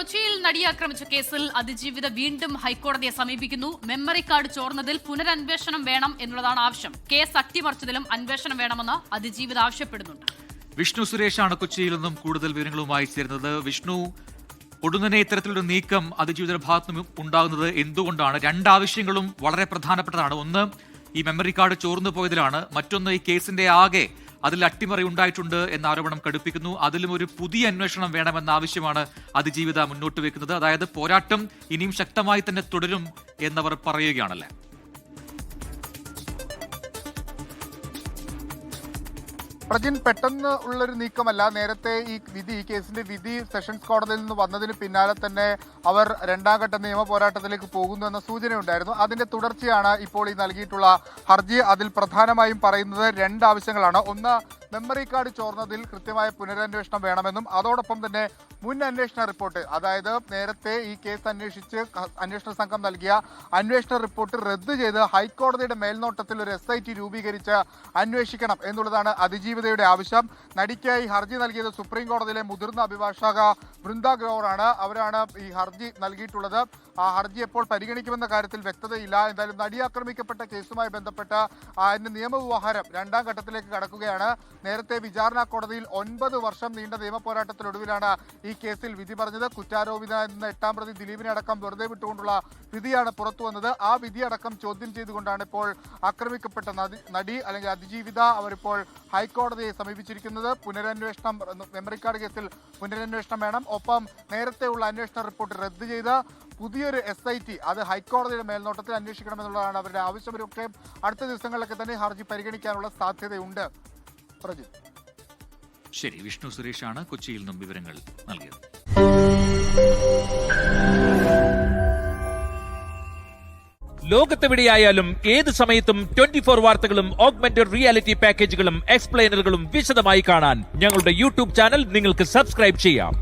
കൊച്ചിയിൽ നടിയെ ആക്രമിച്ച കേസിൽ അതിജീവിത വീണ്ടും ഹൈക്കോടതിയെ സമീപിക്കുന്നു. മെമ്മറി കാർഡ് ചോർന്നതിൽ പുനരന്വേഷണം വേണം എന്നുള്ളതാണ് ആവശ്യം. കേസ് അട്ടിമറിച്ചതിലും അന്വേഷണം വേണമെന്ന് അതിജീവിത ആവശ്യപ്പെടുന്നുണ്ട്. വിഷ്ണു സുരേഷാണ് കൊച്ചിയിൽ നിന്നും കൂടുതൽ വിവരങ്ങളുമായി ചേരുന്നത്. വിഷ്ണു, ഒടുങ്ങനെ ഇത്തരത്തിലൊരു നീക്കം അതിജീവിതയുടെ ഭാഗത്തുനിന്നും ഉണ്ടാകുന്നത് എന്തുകൊണ്ടാണ്? രണ്ടാവശ്യങ്ങളും വളരെ പ്രധാനപ്പെട്ടതാണ്. ഒന്ന്, ഈ മെമ്മറി കാർഡ് ചോർന്നു പോയതിലാണ്. മറ്റൊന്ന്, ഈ കേസിന്റെ ആകെ അതിൽ അട്ടിമറി ഉണ്ടായിട്ടുണ്ട് എന്ന ആരോപണം കടുപ്പിക്കുന്നു. അതിലും ഒരു പുതിയ അന്വേഷണം വേണമെന്ന ആവശ്യമാണ് അതിജീവിത മുന്നോട്ട് വെക്കുന്നത്. അതായത് പോരാട്ടം ഇനിയും ശക്തമായി തന്നെ തുടരും എന്നവർ പറയുകയാണല്ലേ? പ്രജിൻ, പെട്ടെന്ന് ഉള്ളൊരു നീക്കമല്ല. നേരത്തെ ഈ കേസിന്റെ വിധി സെഷൻസ് കോടതിയിൽ നിന്ന് വന്നതിന് പിന്നാലെ തന്നെ അവർ രണ്ടാം ഘട്ട നിയമ പോരാട്ടത്തിലേക്ക് പോകുന്നു എന്ന സൂചനയുണ്ടായിരുന്നു. അതിന്റെ തുടർച്ചയാണ് ഇപ്പോൾ ഈ നൽകിയിട്ടുള്ള ഹർജി. അതിൽ പ്രധാനമായും പറയുന്നത് രണ്ടാവശ്യങ്ങളാണ്. ഒന്ന്, മെമ്മറി കാർഡ് ചോർന്നതിൽ കൃത്യമായ പുനരന്വേഷണം വേണമെന്നും അതോടൊപ്പം തന്നെ മുൻ അന്വേഷണ റിപ്പോർട്ട്, അതായത് നേരത്തെ ഈ കേസ് അന്വേഷിച്ച് അന്വേഷണ സംഘം നൽകിയ അന്വേഷണ റിപ്പോർട്ട് റദ്ദ് ചെയ്ത് ഹൈക്കോടതിയുടെ മേൽനോട്ടത്തിൽ ഒരു SIT രൂപീകരിച്ച് അന്വേഷിക്കണം എന്നുള്ളതാണ് അതിജീവിതയുടെ ആവശ്യം. നടിക്കായി ഹർജി നൽകിയത് സുപ്രീം കോടതിയിലെ മുതിർന്ന അഭിഭാഷക വൃന്ദ ഗ്രോവറാണ്. അവരാണ് ഈ ഹർജി നൽകിയിട്ടുള്ളത്. ആ ഹർജി എപ്പോൾ പരിഗണിക്കുമെന്ന കാര്യത്തിൽ വ്യക്തതയില്ല. എന്തായാലും നടി ആക്രമിക്കപ്പെട്ട കേസുമായി ബന്ധപ്പെട്ട അതിന്റെ നിയമവ്യവഹാരം രണ്ടാം ഘട്ടത്തിലേക്ക് കടക്കുകയാണ്. നേരത്തെ വിചാരണ കോടതിയിൽ 9 വർഷം നീണ്ട നിയമ പോരാട്ടത്തിനൊടുവിലാണ് ഈ കേസിൽ വിധി പറഞ്ഞത്. കുറ്റാരോപിതനായ 8ാം പ്രതി ദിലീപിനെ അടക്കം വെറുതെ വിട്ടുകൊണ്ടുള്ള വിധിയാണ് പുറത്തു വന്നത്. ആ വിധി അടക്കം ചോദ്യം ചെയ്തുകൊണ്ടാണ് ഇപ്പോൾ ആക്രമിക്കപ്പെട്ട നടി അല്ലെങ്കിൽ അതിജീവിത അവരിപ്പോൾ ഹൈക്കോടതിയെ സമീപിച്ചിരിക്കുന്നത്. പുനരന്വേഷണം, മെമ്മറി കാർഡ് കേസിൽ പുനരന്വേഷണം വേണം. ഒപ്പം നേരത്തെയുള്ള അന്വേഷണ റിപ്പോർട്ട് റദ്ദ് ചെയ്ത് പുതിയൊരു SIT അത് ഹൈക്കോടതിയുടെ മേൽനോട്ടത്തിൽ അന്വേഷിക്കണമെന്നുള്ളതാണ് അവരുടെ ആവശ്യം. പക്ഷേ അടുത്ത ദിവസങ്ങളിലൊക്കെ തന്നെ ഹർജി പരിഗണിക്കാനുള്ള സാധ്യതയുണ്ട്. ശരി, വിഷ്ണു സുരേഷാണ് കൊച്ചിയിൽ നിന്നും വിവരങ്ങൾ നൽകിയത്. ലോകത്തെവിടെയായാലും ഏത് സമയത്തും 24 വാർത്തകളും ഓഗ്മെന്റഡ് റിയാലിറ്റി പാക്കേജുകളും എക്സ്പ്ലെയിനറുകളും വിശദമായി കാണാൻ ഞങ്ങളുടെ YouTube ചാനൽ നിങ്ങൾക്ക് സബ്സ്ക്രൈബ് ചെയ്യാം.